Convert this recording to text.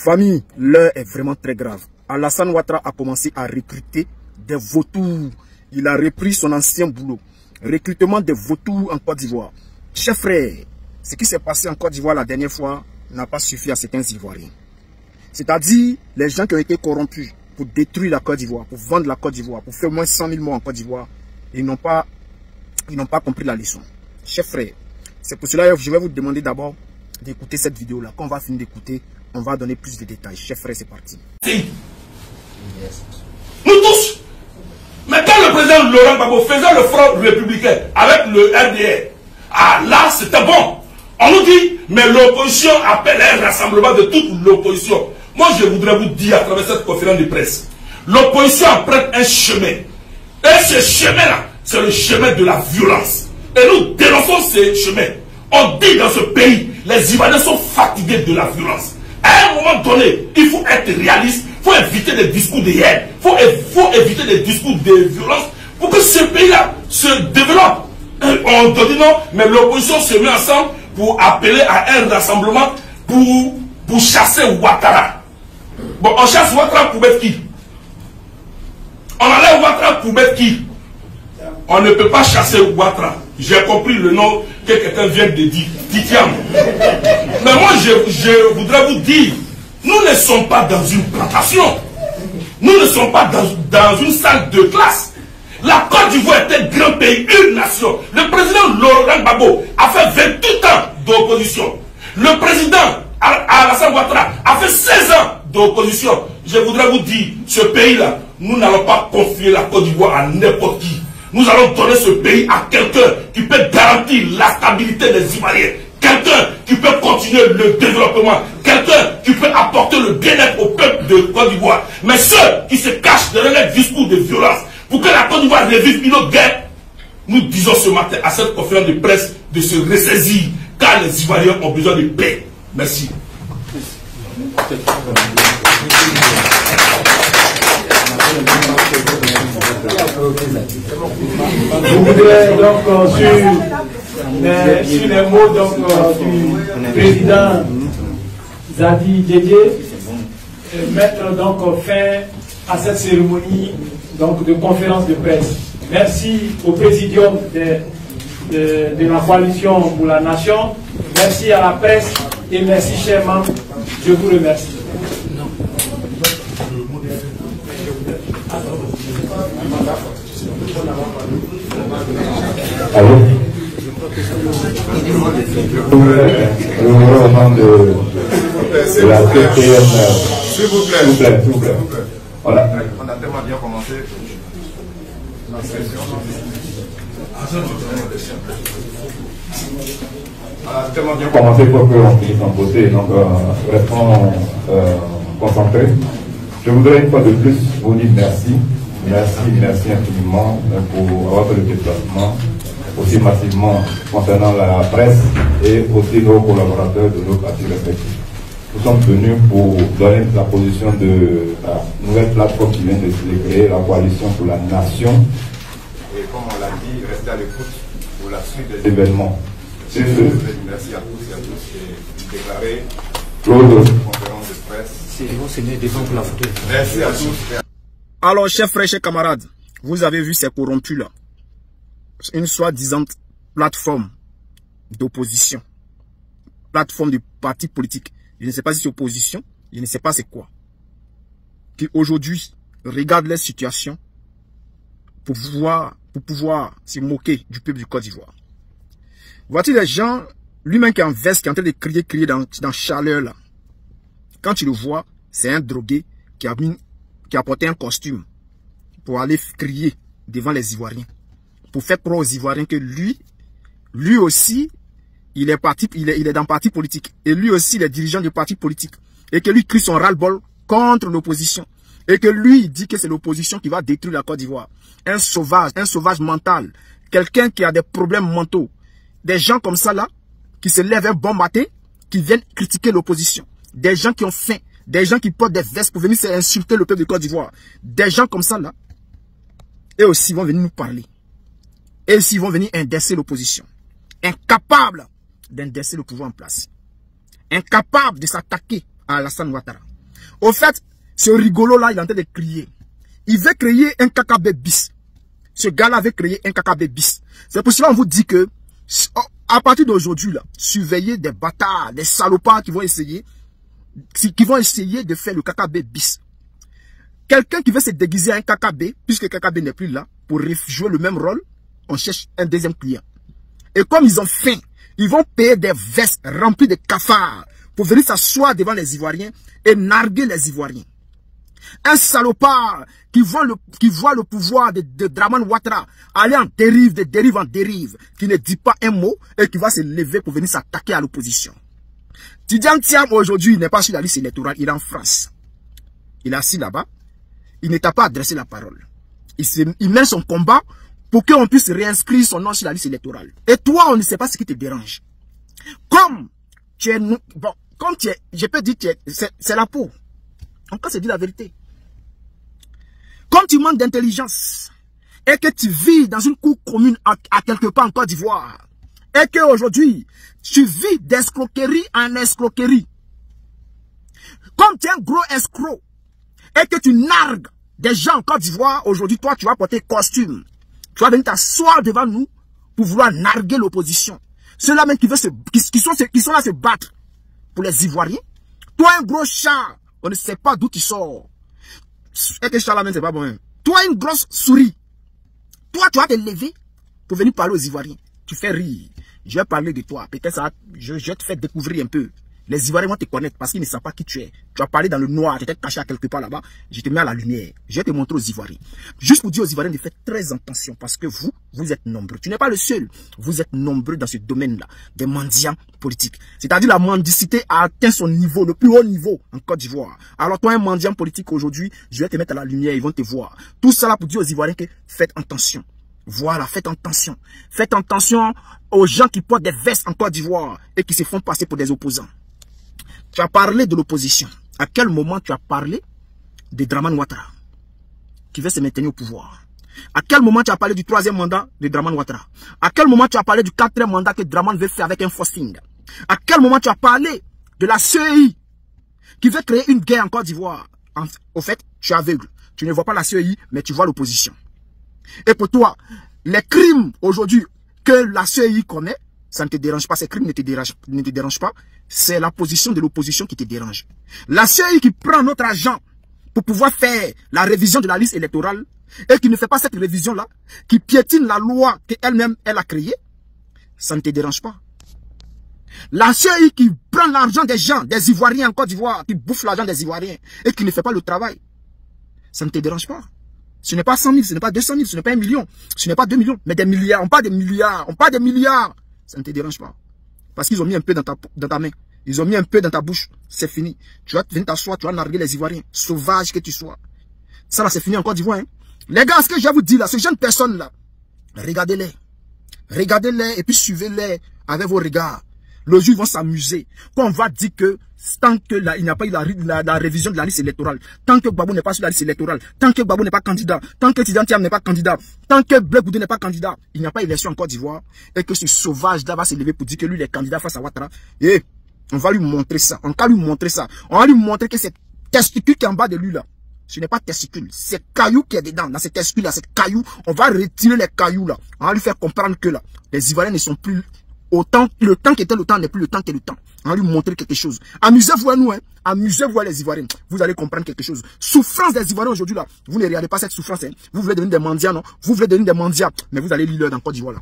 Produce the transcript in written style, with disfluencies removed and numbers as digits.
Famille, l'heure est vraiment très grave. Alassane Ouattara a commencé à recruter des vautours. Il a repris son ancien boulot. Recrutement des vautours en Côte d'Ivoire. Chers frères, ce qui s'est passé en Côte d'Ivoire la dernière fois n'a pas suffi à certains Ivoiriens. C'est-à-dire les gens qui ont été corrompus pour détruire la Côte d'Ivoire, pour vendre la Côte d'Ivoire, pour faire au moins 100 000 morts en Côte d'Ivoire, ils n'ont pas compris la leçon. Chers frères, c'est pour cela que je vais vous demander d'abord d'écouter cette vidéo-là. Quand on va finir d'écouter, on va donner plus de détails. Chers frères, c'est parti. Nous tous, mais quand le président Laurent Gbagbo faisait le front républicain avec le RDR, ah là c'était bon. On nous dit, mais l'opposition appelle un rassemblement de toute l'opposition. Moi je voudrais vous dire à travers cette conférence de presse, l'opposition emprunte un chemin. Et ce chemin-là, c'est le chemin de la violence. Et nous dénonçons ce chemin. On dit dans ce pays, les Ivoiriens sont fatigués de la violence. À un moment donné, il faut être réaliste, il faut éviter des discours de haine, il faut éviter des discours de violence pour que ce pays-là se développe. On te dit non, mais l'opposition se met ensemble pour appeler à un rassemblement pour chasser Ouattara. Bon, on chasse Ouattara pour mettre qui? On enlève Ouattara pour mettre qui? On ne peut pas chasser Ouattara. J'ai compris le nom que quelqu'un vient de dire, Titiam. Mais moi, je voudrais vous dire, nous ne sommes pas dans une plantation. Nous ne sommes pas dans une salle de classe. La Côte d'Ivoire est un grand pays, une nation. Le président Laurent Gbagbo a fait 28 ans d'opposition. Le président Alassane Ouattara a fait 16 ans d'opposition. Je voudrais vous dire, ce pays-là, nous n'allons pas confier la Côte d'Ivoire à n'importe qui. Nous allons donner ce pays à quelqu'un qui peut garantir la stabilité des Ivoiriens. Quelqu'un qui peut continuer le développement. Quelqu'un qui peut apporter le bien-être au peuple de Côte d'Ivoire. Mais ceux qui se cachent derrière les discours de violence pour que la Côte d'Ivoire revive une autre guerre, nous disons ce matin à cette conférence de presse de se ressaisir car les Ivoiriens ont besoin de paix. Merci. Je voudrais donc sur les mots donc, du président Zadi Djedje mettre donc fin à cette cérémonie donc, de conférence de presse. Merci au présidium de la coalition pour la nation, merci à la presse et merci chers membres, je vous remercie. Allô? Au nom de la TPM. S'il vous plaît. Voilà. On a tellement bien commencé. On a tellement bien Commencer pour qu'on finisse en beauté, donc restons concentrés. Je voudrais une fois de plus vous dire merci. Merci infiniment pour avoir fait le déplacement aussi massivement concernant la presse et aussi nos collaborateurs de nos partis respectifs. Nous sommes venus pour donner la position de la nouvelle plateforme qui vient de se créer, la coalition pour la nation. Et comme on l'a dit, restez à l'écoute pour la suite des Événements. Merci à tous et à tous et déclarer Claude. conférence de presse. Merci à tous. Alors, chers frères, chers camarades, vous avez vu ces corrompus-là. Une soi-disant plateforme d'opposition. Plateforme de parti politique. Je ne sais pas si c'est opposition, je ne sais pas c'est quoi. Qui aujourd'hui regardent les situations pour pouvoir se moquer du peuple du Côte d'Ivoire. Voici les gens, lui-même qui est en veste, qui est en train de crier dans chaleur là. Quand tu le vois, c'est un drogué qui a porté un costume pour aller crier devant les Ivoiriens. Pour faire croire aux Ivoiriens que lui aussi, il est dans le parti politique. Et lui aussi, il est dirigeant du parti politique. Et que lui crie son ras-le-bol contre l'opposition. Et que lui, il dit que c'est l'opposition qui va détruire la Côte d'Ivoire. Un sauvage mental. Quelqu'un qui a des problèmes mentaux. Des gens comme ça là, qui se lèvent un bon matin, qui viennent critiquer l'opposition. Des gens qui ont faim. Des gens qui portent des vestes pour venir insulter le peuple de Côte d'Ivoire. Des gens comme ça là, eux aussi vont venir nous parler. Et aussi vont venir indexer l'opposition. Incapables d'indexer le pouvoir en place. Incapable de s'attaquer à Alassane Ouattara. Au fait, ce rigolo-là, il est en train de crier. Il veut créer un KKB bis. Ce gars-là veut créer un KKB bis. C'est pour cela qu'on vous dit que, à partir d'aujourd'hui, là, surveillez des bâtards, des salopards qui vont essayer de faire le KKB bis. Quelqu'un qui veut se déguiser à un KKB, puisque KKB n'est plus là, pour jouer le même rôle, on cherche un deuxième client. Et comme ils ont faim, ils vont payer des vestes remplies de cafards pour venir s'asseoir devant les Ivoiriens et narguer les Ivoiriens. Un salopard qui voit le pouvoir de Dramane Ouattara aller en dérive, de dérive en dérive, qui ne dit pas un mot et qui va se lever pour venir s'attaquer à l'opposition. Tidjane Thiam aujourd'hui n'est pas sur la liste électorale, il est en France. Il est assis là-bas, il ne t'a pas adressé la parole. Il mène son combat pour qu'on puisse réinscrire son nom sur la liste électorale. Et toi, on ne sait pas ce qui te dérange. Comme tu es, bon, comme tu es, je peux dire, c'est la peau. Encore, c'est dire la vérité. Comme tu manques d'intelligence et que tu vis dans une cour commune à quelque part en Côte d'Ivoire et qu'aujourd'hui, tu vis d'escroquerie en escroquerie. Comme tu es un gros escroc et que tu nargues des gens en Côte d'Ivoire, aujourd'hui, toi, tu vas porter costume. Tu vas venir t'asseoir devant nous pour vouloir narguer l'opposition. Ceux-là même qui sont là se battre pour les Ivoiriens. Toi, un gros chat, on ne sait pas d'où tu sors. Et que chat là même, c'est pas bon. Hein. Toi, une grosse souris. Toi, tu vas te lever pour venir parler aux Ivoiriens. Tu fais rire. Je vais parler de toi. Peut-être ça, je vais te faire découvrir un peu. Les Ivoiriens vont te connaître parce qu'ils ne savent pas qui tu es. Tu vas parler dans le noir, tu étais caché à quelque part là-bas. Je te mets à la lumière. Je vais te montrer aux Ivoiriens. Juste pour dire aux Ivoiriens de faire très attention parce que vous êtes nombreux. Tu n'es pas le seul. Vous êtes nombreux dans ce domaine-là, des mendiants politiques. C'est-à-dire la mendicité a atteint son niveau, le plus haut niveau en Côte d'Ivoire. Alors toi, un mendiant politique aujourd'hui, je vais te mettre à la lumière, ils vont te voir. Tout ça là pour dire aux Ivoiriens que faites attention. Voilà, faites attention. Faites attention aux gens qui portent des vestes en Côte d'Ivoire et qui se font passer pour des opposants. Tu as parlé de l'opposition. À quel moment tu as parlé de Dramane Ouattara qui veut se maintenir au pouvoir? À quel moment tu as parlé du 3e mandat de Dramane Ouattara? À quel moment tu as parlé du 4e mandat que Dramane veut faire avec un forcing? À quel moment tu as parlé de la CEI qui veut créer une guerre en Côte d'Ivoire? Au fait, tu es aveugle. Tu ne vois pas la CEI, mais tu vois l'opposition. Et pour toi, les crimes aujourd'hui que la CEI commet, ça ne te dérange pas, ces crimes ne te dérangent pas. C'est la position de l'opposition qui te dérange. La CEI qui prend notre argent pour pouvoir faire la révision de la liste électorale et qui ne fait pas cette révision-là, qui piétine la loi qu'elle-même elle a créée, ça ne te dérange pas. La CEI qui prend l'argent des gens, des Ivoiriens en Côte d'Ivoire, qui bouffe l'argent des Ivoiriens et qui ne fait pas le travail, ça ne te dérange pas. Ce n'est pas 100 000, ce n'est pas 200 000, ce n'est pas 1 million, ce n'est pas 2 millions, mais des milliards. On parle des milliards, on parle des milliards. Ça ne te dérange pas. Parce qu'ils ont mis un peu dans ta main. Ils ont mis un peu dans ta bouche. C'est fini. Tu vas venir t'asseoir, tu vas narguer les Ivoiriens. Sauvage que tu sois. Ça là, c'est fini en Côte d'Ivoire. Hein. Les gars, ce que je vais vous dire là, ces jeunes personnes-là, regardez-les. Regardez-les et puis suivez-les avec vos regards. Le jour, ils vont s'amuser. Quand on va dire que tant que il n'y a pas eu la révision de la liste électorale, tant que Gbagbo n'est pas sur la liste électorale, tant que Gbagbo n'est pas candidat, tant que Tidjane Thiam n'est pas candidat, tant que Blé Goudé n'est pas candidat, il n'y a pas élection en Côte d'Ivoire, et que ce sauvage-là va se lever pour dire que lui, il est candidat face à Ouattara, et on va lui montrer ça. On va lui montrer ça. On va lui montrer que cette testicule qui est en bas de lui, là, ce n'est pas testicule, c'est caillou qui est dedans. Dans cette testicule-là, c'est caillou, on va retirer les cailloux, là. On va lui faire comprendre que, là, les Ivoiriens ne sont plus autant, le temps qui était le temps n'est plus le temps qui est le temps. On va lui montrer quelque chose. Amusez-vous à nous, hein. Amusez-vous à les Ivoiriens. Vous allez comprendre quelque chose. Souffrance des Ivoiriens aujourd'hui, là. Vous ne regardez pas cette souffrance, hein. Vous voulez devenir des mendiants, non? Vous voulez devenir des mendiants. Mais vous allez lire dans Côte d'Ivoire, là.